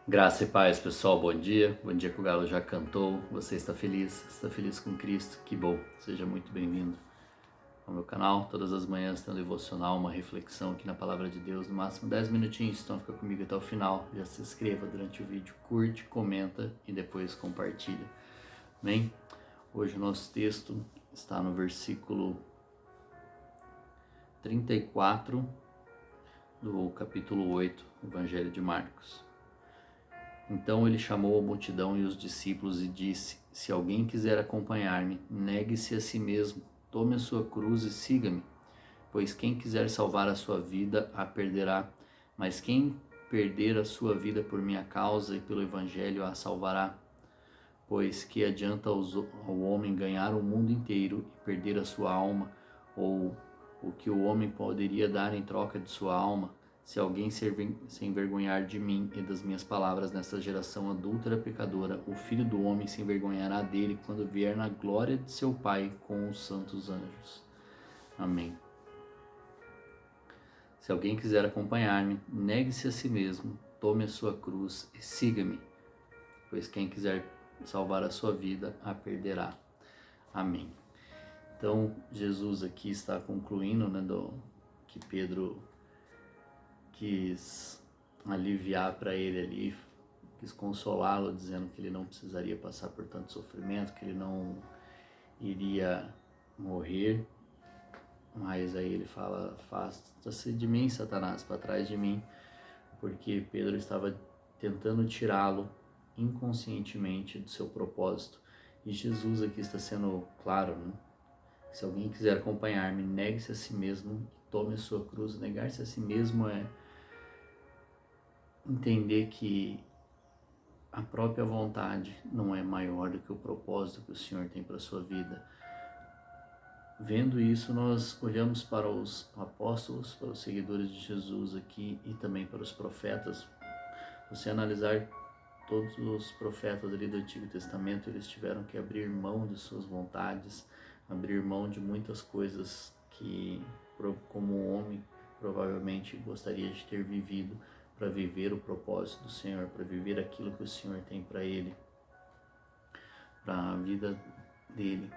Graça e paz, pessoal. Bom dia. Bom dia que o galo já cantou. Você está feliz? Está feliz com Cristo? Que bom. Seja muito bem-vindo ao meu canal. Todas as manhãs tem um devocional, uma reflexão aqui na Palavra de Deus, no máximo 10 minutinhos. Então fica comigo até o final. Já se inscreva durante o vídeo, curte, comenta e depois compartilha. Amém? Hoje o nosso texto está no versículo 34 do capítulo 8, Evangelho de Marcos. Então ele chamou a multidão e os discípulos e disse: Se alguém quiser acompanhar-me, negue-se a si mesmo, tome a sua cruz e siga-me. Pois quem quiser salvar a sua vida, a perderá. Mas quem perder a sua vida por minha causa e pelo Evangelho, a salvará. Pois que adianta ao homem ganhar o mundo inteiro e perder a sua alma? Ou o que o homem poderia dar em troca de sua alma? Se alguém se envergonhar de mim e das minhas palavras nessa geração adúltera pecadora, o Filho do Homem se envergonhará dele quando vier na glória de seu Pai com os santos anjos. Amém. Se alguém quiser acompanhar-me, negue-se a si mesmo, tome a sua cruz e siga-me. Pois quem quiser salvar a sua vida, a perderá. Amém. Então, Jesus aqui está concluindo, que Pedro quis aliviar para ele ali, quis consolá-lo, dizendo que ele não precisaria passar por tanto sofrimento, que ele não iria morrer. Mas aí ele fala: afasta-se de mim, Satanás, para trás de mim, porque Pedro estava tentando tirá-lo inconscientemente do seu propósito. E Jesus aqui está sendo claro, né? Se alguém quiser acompanhar-me, negue-se a si mesmo e tome a sua cruz. Negar-se a si mesmo é entender que a própria vontade não é maior do que o propósito que o Senhor tem para a sua vida. Vendo isso, nós olhamos para os apóstolos, para os seguidores de Jesus aqui e também para os profetas. Você analisar todos os profetas ali do Antigo Testamento, eles tiveram que abrir mão de suas vontades, abrir mão de muitas coisas que, como homem, provavelmente gostaria de ter vivido, para viver o propósito do Senhor, para viver aquilo que o Senhor tem para ele, para a vida dele.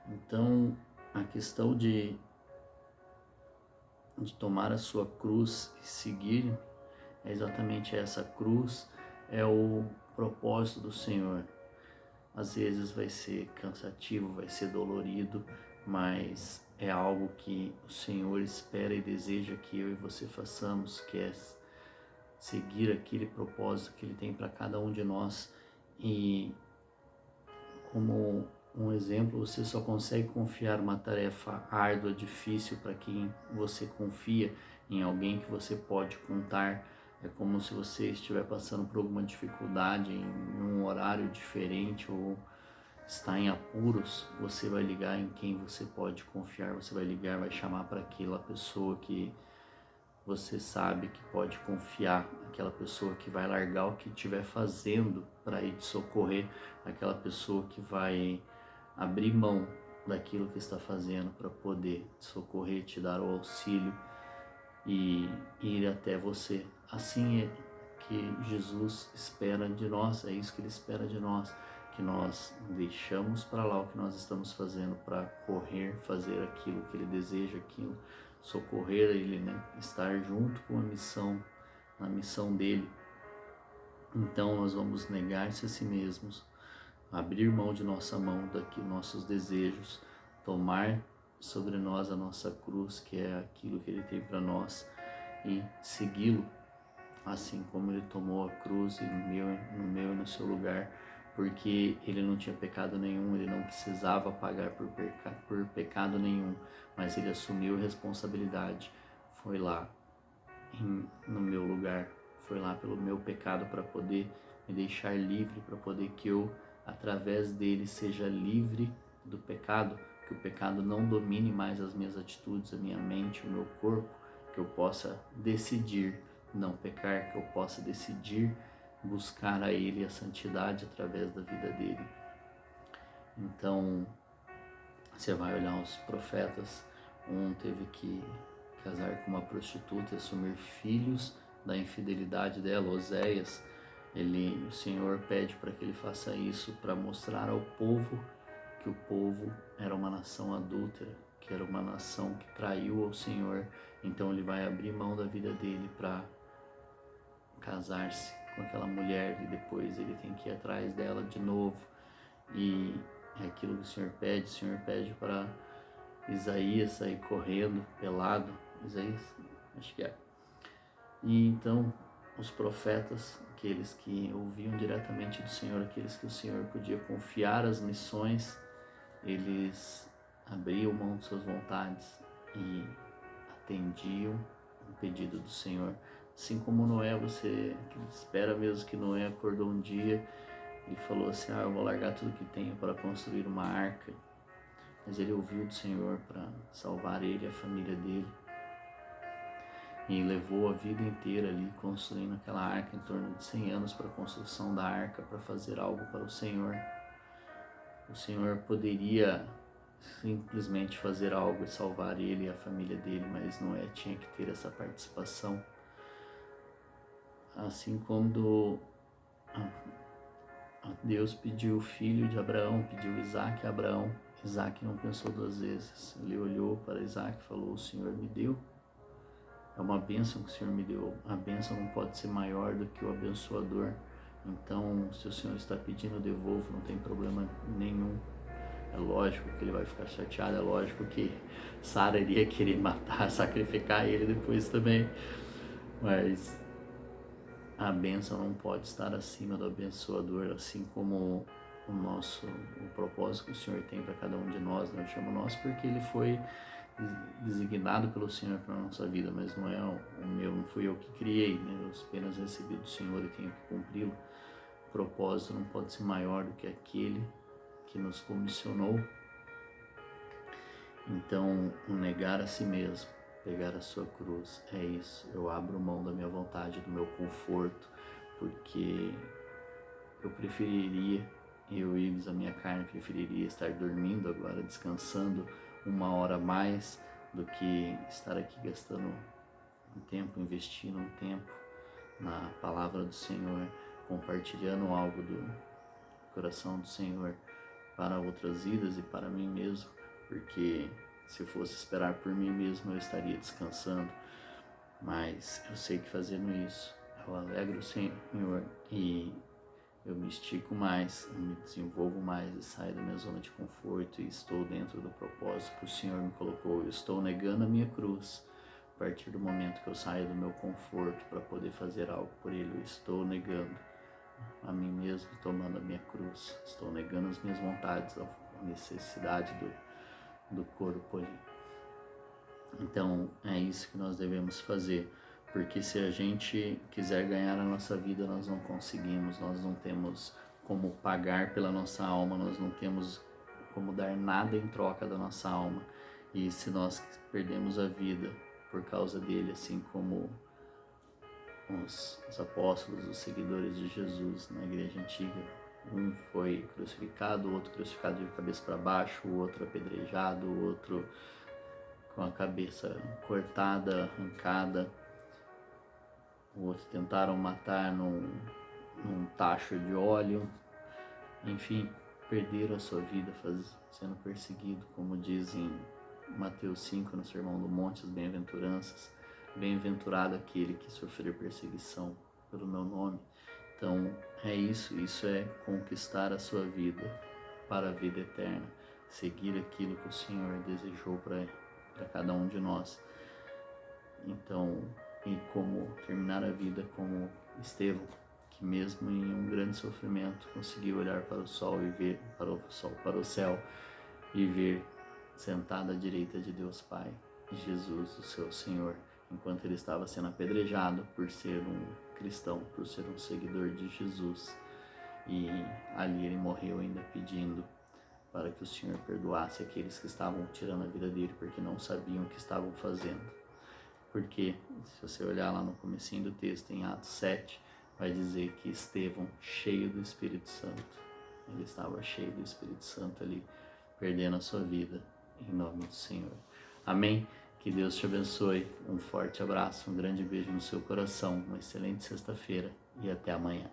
Então, a questão de tomar a sua cruz e seguir é exatamente essa. Cruz é o propósito do Senhor. Às vezes vai ser cansativo, vai ser dolorido, mas é algo que o Senhor espera e deseja que eu e você façamos, que é seguir aquele propósito que Ele tem para cada um de nós. E como um exemplo, você só consegue confiar uma tarefa árdua, difícil, para quem você confia, em alguém que você pode contar. É como se você estiver passando por alguma dificuldade em um horário diferente ou está em apuros, você vai ligar em quem você pode confiar, você vai ligar, vai chamar para aquela pessoa que você sabe que pode confiar, aquela pessoa que vai largar o que estiver fazendo para ir te socorrer, aquela pessoa que vai abrir mão daquilo que está fazendo para poder te socorrer, te dar o auxílio e ir até você. Assim é que Jesus espera de nós, é isso que Ele espera de nós, que nós deixamos para lá o que nós estamos fazendo para correr, fazer aquilo que Ele deseja, aquilo, socorrer Ele, né? Estar junto com a missão, na missão dEle. Então nós vamos negar-se a si mesmos, abrir mão de nossa mão, daqui nossos desejos, tomar sobre nós a nossa cruz, que é aquilo que Ele tem para nós, e segui-lo, assim como Ele tomou a cruz no meu e no seu lugar, porque Ele não tinha pecado nenhum, Ele não precisava pagar por pecado nenhum, mas Ele assumiu a responsabilidade, foi lá no meu lugar, foi lá pelo meu pecado para poder me deixar livre, para poder que eu, através dele, seja livre do pecado, que o pecado não domine mais as minhas atitudes, a minha mente, o meu corpo, que eu possa decidir não pecar, que eu possa decidir buscar a Ele a santidade através da vida dele. Então, você vai olhar os profetas, um teve que casar com uma prostituta e assumir filhos da infidelidade dela, Oséias, O Senhor pede para que ele faça isso para mostrar ao povo que o povo era uma nação adúltera, que era uma nação que traiu ao Senhor. Então ele vai abrir mão da vida dele para casar-se com aquela mulher e depois ele tem que ir atrás dela de novo. E é aquilo que o Senhor pede para Isaías sair correndo, pelado. Isaías, acho que é. E então os profetas, aqueles que ouviam diretamente do Senhor, aqueles que o Senhor podia confiar as missões, eles abriam mão de suas vontades e atendiam o pedido do Senhor. Assim como Noé, você espera mesmo que Noé acordou um dia e falou assim: eu vou largar tudo que tenho para construir uma arca. Mas ele ouviu do Senhor para salvar ele e a família dele. E levou a vida inteira ali construindo aquela arca, em torno de 100 anos para a construção da arca, para fazer algo para o Senhor. O Senhor poderia simplesmente fazer algo e salvar ele e a família dele, mas Noé tinha que ter essa participação. Assim como Deus pediu o filho de Abraão, pediu Isaac a Abraão, Isaac não pensou duas vezes. Ele olhou para Isaac e falou: o Senhor me deu. É uma bênção que o Senhor me deu. A bênção não pode ser maior do que o abençoador. Então, se o Senhor está pedindo, eu devolvo, não tem problema nenhum. É lógico que ele vai ficar chateado, é lógico que Sara iria querer matar, sacrificar ele depois também. Mas a bênção não pode estar acima do abençoador, assim como o propósito que o Senhor tem para cada um de nós. Eu chamo nós porque ele foi designado pelo Senhor para a nossa vida, mas não é o meu, não fui eu que criei, né? Eu apenas recebi do Senhor e tenho que cumpri-lo. O propósito não pode ser maior do que aquele que nos comissionou. Então, negar a si mesmo, pegar a sua cruz, é isso. Eu abro mão da minha vontade, do meu conforto, porque eu preferiria, a minha carne preferiria estar dormindo agora, descansando 1 hora a mais, do que estar aqui gastando um tempo, investindo um tempo na palavra do Senhor, compartilhando algo do coração do Senhor para outras vidas e para mim mesmo, porque se eu fosse esperar por mim mesmo eu estaria descansando, mas eu sei que fazendo isso eu alegro o Senhor e eu me estico mais, eu me desenvolvo mais e saio da minha zona de conforto e estou dentro do propósito que o Senhor me colocou. Eu estou negando a minha cruz. A partir do momento que eu saio do meu conforto para poder fazer algo por Ele, eu estou negando a mim mesmo, tomando a minha cruz. Estou negando as minhas vontades, a necessidade do corpo ali. Então é isso que nós devemos fazer. Porque se a gente quiser ganhar a nossa vida, nós não conseguimos, nós não temos como pagar pela nossa alma, nós não temos como dar nada em troca da nossa alma. E se nós perdemos a vida por causa dele, assim como os apóstolos, os seguidores de Jesus na igreja antiga, um foi crucificado, o outro crucificado de cabeça para baixo, o outro apedrejado, o outro com a cabeça cortada, arrancada. O outro tentaram matar num tacho de óleo. Enfim, perderam a sua vida sendo perseguido, como diz em Mateus 5, no Sermão do Monte, as bem-aventuranças. Bem-aventurado aquele que sofrer perseguição pelo meu nome. Então é isso é conquistar a sua vida para a vida eterna, seguir aquilo que o Senhor desejou para cada um de nós. Então, e como terminar a vida como Estevão, que mesmo em um grande sofrimento conseguiu olhar para o sol e ver para o céu e ver sentado à direita de Deus Pai, Jesus, o seu Senhor, enquanto ele estava sendo apedrejado por ser um cristão, por ser um seguidor de Jesus. E ali ele morreu ainda pedindo para que o Senhor perdoasse aqueles que estavam tirando a vida dele, porque não sabiam o que estavam fazendo. Porque, se você olhar lá no comecinho do texto, em Atos 7, vai dizer que Estevão, cheio do Espírito Santo, ele estava cheio do Espírito Santo ali, perdendo a sua vida, em nome do Senhor. Amém? Que Deus te abençoe. Um forte abraço, um grande beijo no seu coração, uma excelente sexta-feira e até amanhã.